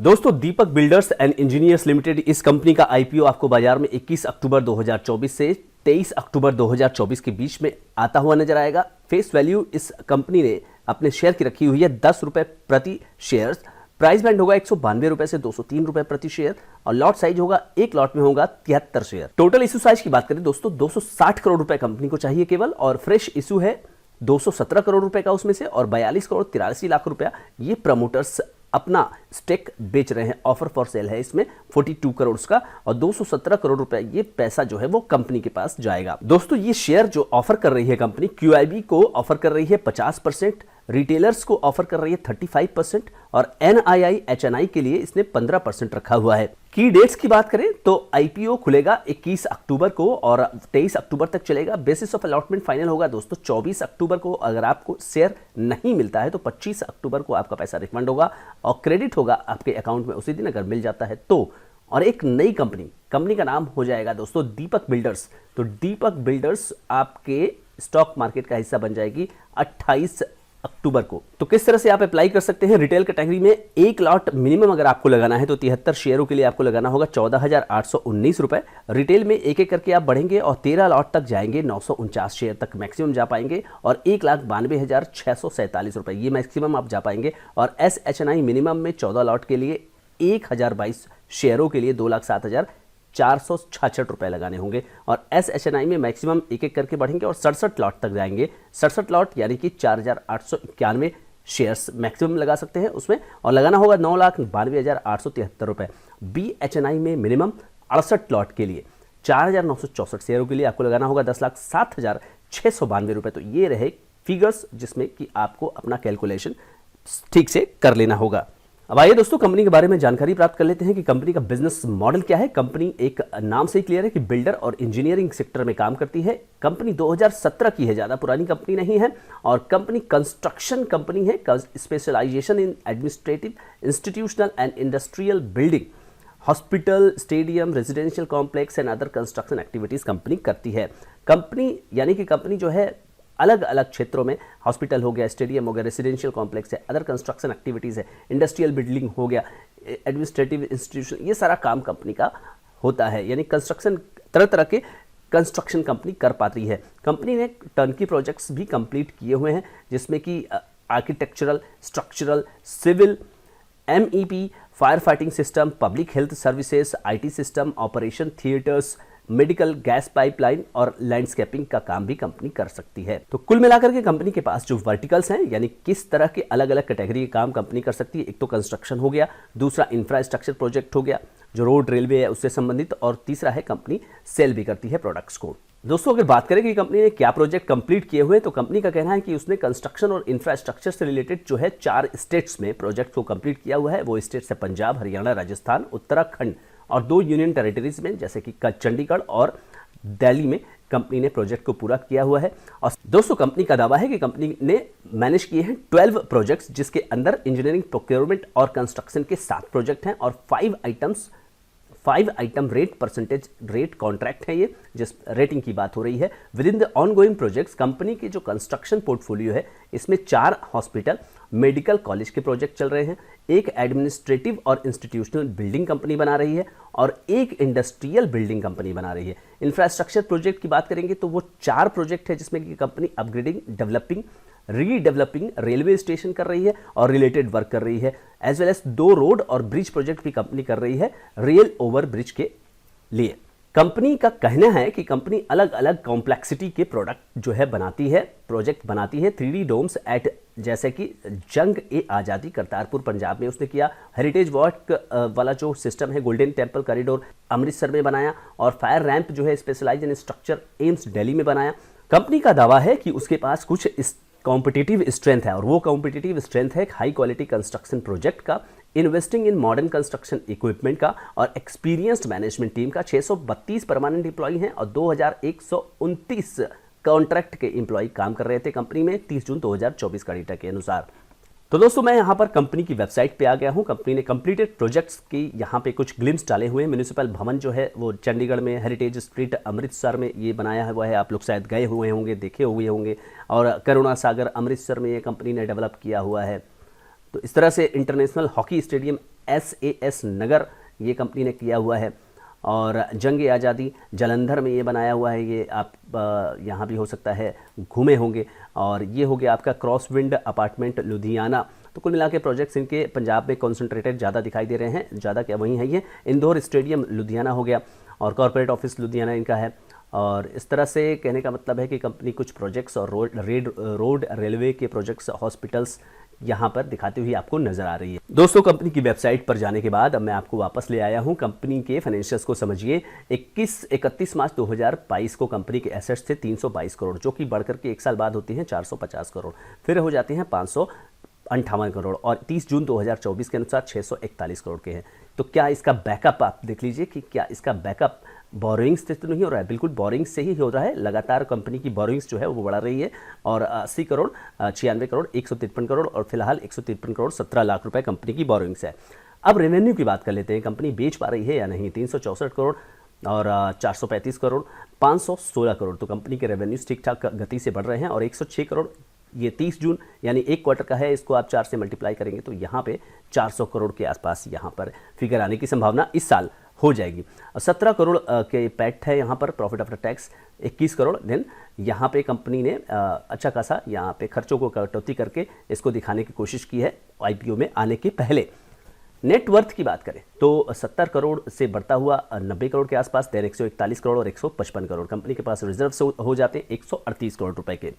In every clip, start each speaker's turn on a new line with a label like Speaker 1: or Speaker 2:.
Speaker 1: दोस्तों दीपक builders and engineers limited इस company का आईपीओ आपको बाजार में 21 अक्टूबर 2024 से 23 अक्टूबर 2024 के बीच में आता हुआ नजर आएगा। फेस वैल्यू इस कंपनी ने अपने शेयर की रखी हुई है 10 रुपए प्रति शेयर। प्राइस बैंड होगा 192 रुपए से 203 रुपए प्रति शेयर और लॉट साइज होगा, एक लॉट में होगा 73 शेयर। टोटल इशू साइज की बात करें दोस्तों 260 करोड़ रुपए कंपनी को चाहिए केवल, और फ्रेश इशू है 217 करोड़ रुपए का उसमें से, और 42 करोड़ 83 लाख रुपया ये प्रमोटर्स अपना स्टेक बेच रहे हैं। ऑफर फॉर सेल है इसमें 42 करोड़ का, और 217 करोड़ रुपए ये पैसा जो है वो कंपनी के पास जाएगा। दोस्तों ये शेयर जो ऑफर कर रही है कंपनी, क्यूआईबी को ऑफर कर रही है 50%, रिटेलर्स को ऑफर कर रही है 35% और एनआईआई एचएनआई के लिए इसने 15% रखा हुआ है। की डेट्स की बात करें तो आईपीओ खुलेगा 21 अक्टूबर को और 23 अक्टूबर तक चलेगा। बेसिस ऑफ अलॉटमेंट फाइनल होगा दोस्तों 24 अक्टूबर को। अगर आपको शेयर नहीं मिलता है तो 25 अक्टूबर को आपका पैसा रिफंड होगा और क्रेडिट होगा आपके अकाउंट में उसी दिन अगर मिल जाता है तो। और एक नई कंपनी का नाम हो जाएगा दोस्तों दीपक बिल्डर्स। तो दीपक बिल्डर्स आपके स्टॉक मार्केट का हिस्सा बन जाएगी 28 अक्टूबर को। तो किस तरह से आप अप्लाई कर सकते हैं? रिटेल कैटेगरी में एक लॉट मिनिमम अगर आपको लगाना है तो 73 शेयरों के लिए आपको लगाना होगा 14,819 रुपए। रिटेल में एक एक करके आप बढ़ेंगे और 13 लॉट तक जाएंगे, 949 शेयर तक मैक्सिमम जा पाएंगे और 1,92,647 रुपए ये मैक्सिमम आप जा पाएंगे। और एसएचएनआई मिनिमम में 14 लॉट के लिए 1022 शेयरों के लिए 2,07,466 रुपए लगाने होंगे। और एसएचएनआई में मैक्सिमम एक एक करके बढ़ेंगे और 67 लॉट तक जाएंगे। 67 लॉट यानी कि 4,891 शेयर्स मैक्सिमम लगा सकते हैं उसमें, और लगाना होगा 9,92,873 रुपए। बीएचएनआई में मिनिमम 68 लॉट के लिए 4,964 शेयरों के लिए आपको लगाना होगा 10,07,692 रुपए। तो ये रहे फिगर्स जिसमें कि आपको अपना कैलकुलेशन ठीक से कर लेना होगा। अब आइए दोस्तों कंपनी के बारे में जानकारी प्राप्त कर लेते हैं कि कंपनी का बिजनेस मॉडल क्या है। कंपनी एक नाम से ही क्लियर है कि बिल्डर और इंजीनियरिंग सेक्टर में काम करती है। कंपनी 2017 की है, ज़्यादा पुरानी कंपनी नहीं है, और कंपनी कंस्ट्रक्शन कंपनी है। Specialisation in administrative, institutional and industrial building, hospital, stadium, residential complex and other construction activities company करती है। कंपनी यानी कि कंपनी जो है अलग अलग क्षेत्रों में, हॉस्पिटल हो गया, स्टेडियम हो गया, रेजिडेंशियल कॉम्प्लेक्स है, अदर कंस्ट्रक्शन एक्टिविटीज़ है, इंडस्ट्रियल बिल्डिंग हो गया, एडमिनिस्ट्रेटिव इंस्टीट्यूशन, ये सारा काम कंपनी का होता है। यानी कंस्ट्रक्शन, तरह तरह के कंस्ट्रक्शन कंपनी कर पाती है। कंपनी ने टर्नकी प्रोजेक्ट्स भी कंप्लीट किए हुए हैं जिसमें कि architectural, structural, civil, MEP, fire fighting system, public health services, IT system, operation theatres, medical, gas pipeline और लैंडस्केपिंग का काम भी कंपनी कर सकती है। तो कुल मिलाकर के कंपनी के पास जो वर्टिकल्स हैं, यानी किस तरह के अलग अलग कैटेगरी के काम कंपनी कर सकती है, एक तो कंस्ट्रक्शन हो गया, दूसरा इंफ्रास्ट्रक्चर प्रोजेक्ट हो गया जो रोड रेलवे है उससे संबंधित, और तीसरा है कंपनी सेल भी करती है प्रोडक्ट्स को। दोस्तों अगर बात करें कि कंपनी ने क्या प्रोजेक्ट कंप्लीट किए हुए, तो कंपनी का कहना है कि उसने कंस्ट्रक्शन और इंफ्रास्ट्रक्चर से रिलेटेड जो है 4 स्टेट्स में प्रोजेक्ट को कंप्लीट किया हुआ है। वो स्टेट्स है पंजाब, हरियाणा, राजस्थान, उत्तराखंड और 2 यूनियन टेरिटरीज में जैसे कि चंडीगढ़ और दिल्ली में कंपनी ने प्रोजेक्ट को पूरा किया हुआ है। और दोस्तों कंपनी का दावा है कि कंपनी ने मैनेज किए हैं 12 प्रोजेक्ट्स जिसके अंदर इंजीनियरिंग, प्रोक्योरमेंट और कंस्ट्रक्शन के 7 प्रोजेक्ट हैं और 5 item rate percentage rate contract है। ये जिस रेटिंग की बात हो रही है with in the ongoing projects, company के जो कंस्ट्रक्शन पोर्टफोलियो है इसमें 4 हॉस्पिटल, मेडिकल कॉलेज के प्रोजेक्ट चल रहे हैं, एक एडमिनिस्ट्रेटिव और इंस्टीट्यूशनल बिल्डिंग कंपनी बना रही है और एक इंडस्ट्रियल बिल्डिंग कंपनी बना रही है। इंफ्रास्ट्रक्चर प्रोजेक्ट की बात करेंगे तो वो 4 प्रोजेक्ट है जिसमें कि company upgrading, developing, redeveloping railway station कर रही है और रिलेटेड वर्क कर रही है, एज वेल एज 2 रोड और ब्रिज प्रोजेक्ट भी कंपनी कर रही है रेल ओवर ब्रिज के लिए। कंपनी का कहना है कि कंपनी अलग अलग कॉम्प्लेक्सिटी के प्रोडक्ट जो है बनाती है, प्रोजेक्ट बनाती है। 3D डोम्स एट जैसे कि जंग ए आज़ादी, करतारपुर पंजाब में उसने किया। हेरिटेज वॉक वाला जो सिस्टम है, गोल्डन टेम्पल कॉरिडोर अमृतसर में बनाया, और फायर रैंप जो है specialise in structure AIIMS Delhi में बनाया। कंपनी का दावा है कि उसके पास कुछ कॉम्पिटिटिव स्ट्रेंथ है और वो कॉम्पिटिटिव स्ट्रेंथ है हाई क्वालिटी कंस्ट्रक्शन प्रोजेक्ट का, investing in modern construction equipment का और एक्सपीरियंस्ड मैनेजमेंट टीम का। 632 परमानेंट एम्प्लॉई हैं और 2129 कॉन्ट्रैक्ट के एम्प्लॉय काम कर रहे थे कंपनी में 30 जून 2024 का डेटा के अनुसार। तो दोस्तों मैं यहाँ पर कंपनी की वेबसाइट पे आ गया हूँ। कंपनी ने कंप्लीटेड प्रोजेक्ट्स की यहाँ पे कुछ ग्लिम्स डाले हुए हैं। म्यूनिसिपल भवन जो है वो चंडीगढ़ में, हेरिटेज स्ट्रीट अमृतसर में ये बनाया हुआ है, आप लोग शायद गए हुए होंगे, देखे हुए होंगे। और करुणा सागर अमृतसर में ये कंपनी ने डेवलप किया हुआ है। तो इस तरह से इंटरनेशनल हॉकी स्टेडियम SAS नगर ये कंपनी ने किया हुआ है। और जंग आज़ादी जालंधर में ये बनाया हुआ है, ये आप यहाँ भी हो सकता है घूमे होंगे। और ये हो गया आपका क्रॉसविंड अपार्टमेंट लुधियाना। तो कुल मिला के प्रोजेक्ट्स इनके पंजाब में कॉन्सेंट्रेटेड ज़्यादा दिखाई दे रहे हैं, ज़्यादा क्या वहीं है ये। इंदौर स्टेडियम लुधियाना हो गया और कॉर्पोरेट ऑफिस लुधियाना इनका है। और इस तरह से कहने का मतलब है कि कंपनी कुछ प्रोजेक्ट्स और रोड रेलवे के प्रोजेक्ट्स, हॉस्पिटल्स यहाँ पर दिखाती हुई आपको नजर आ रही है। दोस्तों, कंपनी की वेबसाइट पर जाने के बाद अब मैं आपको वापस ले आया हूँ। कंपनी के फाइनेंशियल्स को समझिए। 31 मार्च 2022 को कंपनी के एसेट्स थे 322 करोड़, जो कि बढ़कर के एक साल बाद होती हैं 450 करोड़, फिर हो जाती हैं 558 करोड़, और 30 जून 2024 के अनुसार 641 करोड़ के हैं। तो क्या इसका बैकअप आप देख लीजिए कि क्या इसका बैकअप बोरिंग्स से तो नहीं हो रहा है, बिल्कुल बोरिंग्स से ही हो रहा है। लगातार कंपनी की बोरिंग्स जो है वो बढ़ा रही है और 80 करोड़ 96 करोड़ 153 करोड़ और फिलहाल 153 करोड़ 17 लाख रुपए कंपनी की बोरिंग्स है। अब रेवेन्यू की बात कर लेते हैं, कंपनी बेच पा रही है या नहीं। 364 करोड़ और 435 करोड़ 516 करोड़, तो कंपनी के रेवेन्यूज ठीक ठाक गति से बढ़ रहे हैं। और 106 करोड़ ये 30 जून यानी एक क्वार्टर का है, इसको आप 4 से मल्टीप्लाई करेंगे तो यहाँ पे 400 करोड़ के आसपास यहाँ पर फिगर आने की संभावना इस साल हो जाएगी। 17 करोड़ के पैट है यहाँ पर, profit after tax 21 crore. Then यहाँ पे कंपनी ने अच्छा खासा यहाँ पे खर्चों को कटौती करके इसको दिखाने की कोशिश की है IPO में आने के पहले। नेटवर्थ की बात करें तो 70 करोड़ से बढ़ता हुआ 90 करोड़ के आसपास, देन 141 करोड़ और 155 करोड़। कंपनी के पास रिजर्व हो जाते 138 करोड़ रुपए के।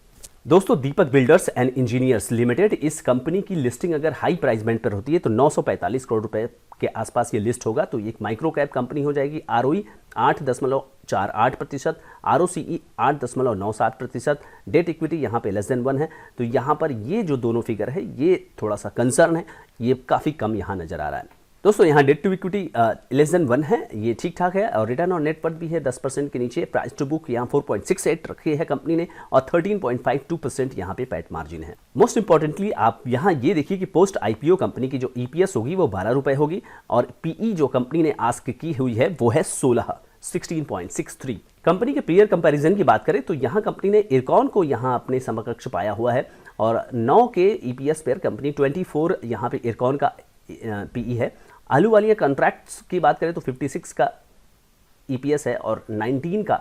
Speaker 1: दोस्तों, दीपक बिल्डर्स एंड इंजीनियर्स लिमिटेड, इस कंपनी की लिस्टिंग अगर हाई प्राइस बैंड पर होती है तो 945 करोड़ रुपए के आसपास ये लिस्ट होगा। तो ये एक माइक्रो कैप कंपनी हो जाएगी। ROE 8.48%, ROCE 8.97%, डेट इक्विटी यहाँ पे <1 है। तो यहाँ पर ये जो दोनों फिगर है ये थोड़ा सा कंसर्न है, ये काफ़ी कम यहाँ नज़र आ रहा है। दोस्तों, यहाँ डेट टू इक्विटी <1 है, ये ठीक ठाक है। और रिटर्न ऑन नेटवर्थ भी है 10% के नीचे। प्राइस टू बुक यहाँ 4.68 रखी है कंपनी ने और 13.52% यहाँ पे पैट मार्जिन है। मोस्ट इंपॉर्टेंटली आप यहाँ ये देखिए कि पोस्ट IPO कंपनी की जो EPS होगी वो 12 रुपए होगी और PE जो कंपनी ने आस्क की हुई है वो है 16.63। कंपनी के पीयर कंपैरिजन की बात करें तो यहाँ कंपनी ने इरकॉन को यहाँ अपने समकक्ष पाया हुआ है और 9 के EPS पर कंपनी 24 यहाँ पे इरकॉन का PE है। आलू वाली कॉन्ट्रैक्ट्स की बात करें तो 56 का EPS है और 19 का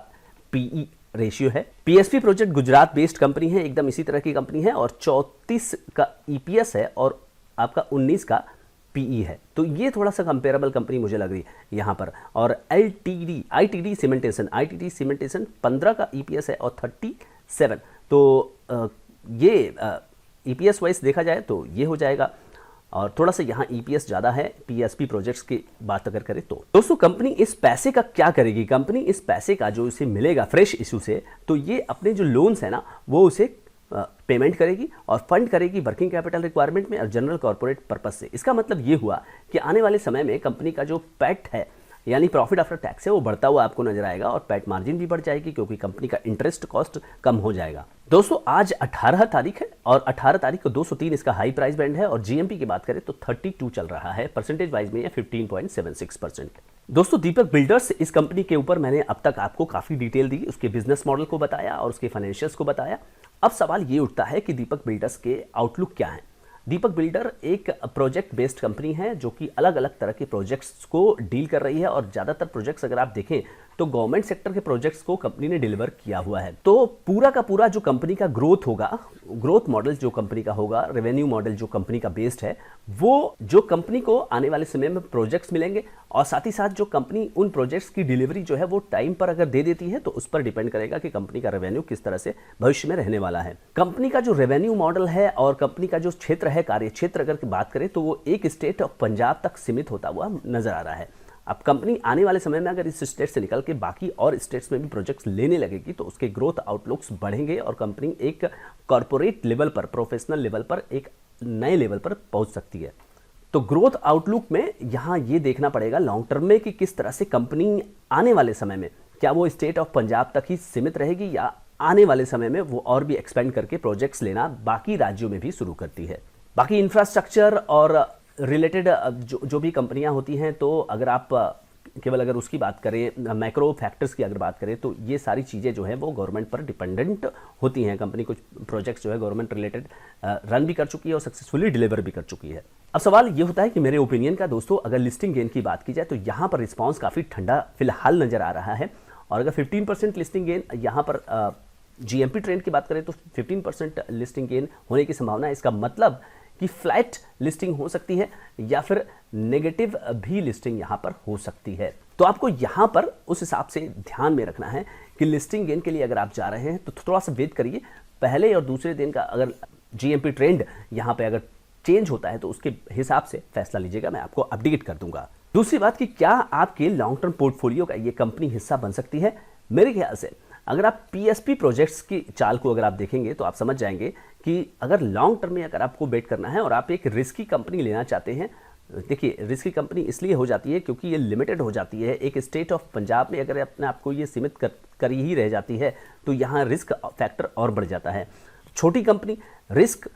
Speaker 1: PE रेशियो है। PSP project Gujarat based company है, एकदम इसी तरह की कंपनी है और 34 का EPS है और आपका 19 का PE है। तो ये थोड़ा सा कंपेरेबल कंपनी मुझे लग रही है यहाँ पर। और ITD सीमेंटेशन 15 का EPS है और 37। तो ये EPS वाइज देखा जाए तो ये हो जाएगा और थोड़ा सा यहाँ EPS ज़्यादा है PSP प्रोजेक्ट्स की बात अगर करें तो। दोस्तों, कंपनी इस पैसे का क्या करेगी? कंपनी इस पैसे का जो इसे मिलेगा फ्रेश इशू से, तो ये अपने जो लोन्स है ना वो उसे पेमेंट करेगी और फंड करेगी वर्किंग कैपिटल रिक्वायरमेंट में और जनरल कॉर्पोरेट पर्पस से। इसका मतलब ये हुआ कि आने वाले समय में कंपनी का जो पैट है यानी प्रॉफिट आफ्टर टैक्स है वो बढ़ता हुआ आपको नजर आएगा और पैट मार्जिन भी बढ़ जाएगी क्योंकि कंपनी का इंटरेस्ट कॉस्ट कम हो जाएगा। दोस्तों, आज 18 तारीख है और 18 तारीख को 203 इसका हाई प्राइस बैंड है और GMP की बात करें तो 32 चल रहा है, परसेंटेज वाइज में 15.76%। दोस्तों, दीपक बिल्डर्स इस कंपनी के ऊपर मैंने अब तक आपको काफ़ी डिटेल दी, उसके बिजनेस मॉडल को बताया और उसके फाइनेंशियल्स को बताया। अब सवाल ये उठता है कि दीपक बिल्डर्स के आउटलुक क्या है। दीपक बिल्डर एक प्रोजेक्ट बेस्ड कंपनी है जो कि अलग अलग तरह के प्रोजेक्ट्स को डील कर रही है और ज़्यादातर प्रोजेक्ट्स अगर आप देखें तो गवर्नमेंट सेक्टर के प्रोजेक्ट्स को कंपनी ने डिलीवर किया हुआ है। तो पूरा का पूरा जो कंपनी का ग्रोथ होगा, ग्रोथ मॉडल जो कंपनी का होगा, रेवेन्यू मॉडल जो कंपनी का बेस्ड है, वो जो कंपनी को आने वाले समय में प्रोजेक्ट्स मिलेंगे और साथ ही साथ जो कंपनी उन प्रोजेक्ट्स की डिलीवरी जो है वो टाइम पर अगर दे देती है तो उस पर डिपेंड करेगा कि कंपनी का रेवेन्यू किस तरह से भविष्य में रहने वाला है। कंपनी का जो रेवेन्यू मॉडल है और कंपनी का जो क्षेत्र है, कार्य क्षेत्र अगर बात करें तो वो एक स्टेट ऑफ पंजाब तक सीमित होता हुआ नजर आ रहा है। अब कंपनी आने वाले समय में अगर इस स्टेट से निकल के बाकी और स्टेट्स में भी प्रोजेक्ट्स लेने लगेगी तो उसके ग्रोथ आउटलुक्स बढ़ेंगे और कंपनी एक कॉर्पोरेट लेवल पर, प्रोफेशनल लेवल पर एक नए लेवल पर पहुंच सकती है। तो ग्रोथ आउटलुक में यहाँ ये देखना पड़ेगा लॉन्ग टर्म में कि किस तरह से कंपनी आने वाले समय में, क्या वो स्टेट ऑफ पंजाब तक ही सीमित रहेगी या आने वाले समय में वो और भी एक्सपेंड करके प्रोजेक्ट्स लेना बाकी राज्यों में भी शुरू करती है। बाकी इंफ्रास्ट्रक्चर और रिलेटेड जो भी कंपनियां होती हैं, तो अगर आप केवल अगर उसकी बात करें, मैक्रो फैक्टर्स की अगर बात करें, तो ये सारी चीज़ें जो है वो गवर्नमेंट पर डिपेंडेंट होती हैं। कंपनी कुछ प्रोजेक्ट्स जो है गवर्नमेंट रिलेटेड रन भी कर चुकी है और सक्सेसफुली डिलीवर भी कर चुकी है। अब सवाल ये होता है कि मेरे ओपिनियन का दोस्तों, अगर लिस्टिंग गेन की बात की जाए तो यहाँ पर रिस्पॉन्स काफ़ी ठंडा फिलहाल नज़र आ रहा है। और अगर 15% लिस्टिंग गेन यहाँ पर जीएमपी ट्रेंड की बात करें तो 15% लिस्टिंग गेन होने की संभावना है। इसका मतलब कि फ्लैट लिस्टिंग हो सकती है या फिर नेगेटिव भी लिस्टिंग यहां पर हो सकती है। तो आपको यहां पर उस हिसाब से ध्यान में रखना है कि लिस्टिंग गेन के लिए अगर आप जा रहे हैं तो थोड़ा सा वेट करिए। पहले और दूसरे दिन का अगर जीएमपी ट्रेंड यहां पे अगर चेंज होता है तो उसके हिसाब से फैसला लीजिएगा, मैं आपको अपडेट कर दूंगा। दूसरी बात कि क्या आपके लॉन्ग टर्म पोर्टफोलियो का ये कंपनी हिस्सा बन सकती है? मेरे ख्याल से अगर आप पीएसपी प्रोजेक्ट्स की चाल को अगर आप देखेंगे तो आप समझ जाएंगे कि अगर लॉन्ग टर्म में अगर आपको बेट करना है और आप एक रिस्की कंपनी लेना चाहते हैं, देखिए रिस्की कंपनी इसलिए हो जाती है क्योंकि ये लिमिटेड हो जाती है। एक स्टेट ऑफ पंजाब में अगर अपने आपको ये सीमित कर ही रह जाती है तो यहाँ रिस्क फैक्टर और बढ़ जाता है। छोटी कंपनी रिस्क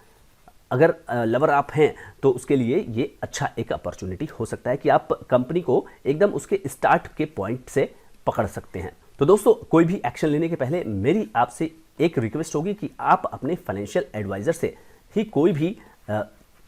Speaker 1: अगर लवर आप हैं तो उसके लिए ये अच्छा एक अपॉर्चुनिटी हो सकता है कि आप कंपनी को एकदम उसके स्टार्ट के पॉइंट से पकड़ सकते हैं। तो दोस्तों, कोई भी एक्शन लेने के पहले मेरी आपसे एक रिक्वेस्ट होगी कि आप अपने फाइनेंशियल एडवाइज़र से ही कोई भी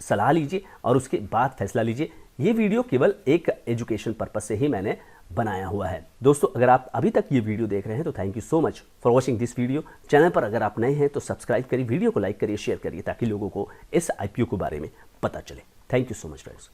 Speaker 1: सलाह लीजिए और उसके बाद फैसला लीजिए। ये वीडियो केवल एक एजुकेशन पर्पस से ही मैंने बनाया हुआ है। दोस्तों, अगर आप अभी तक ये वीडियो देख रहे हैं तो thank you so much for watching this video. Channel पर अगर आप नए हैं तो सब्सक्राइब करिए, वीडियो को लाइक करिए, शेयर करिए ताकि लोगों को इस आईपीओ के बारे में पता चले। Thank you so much friends.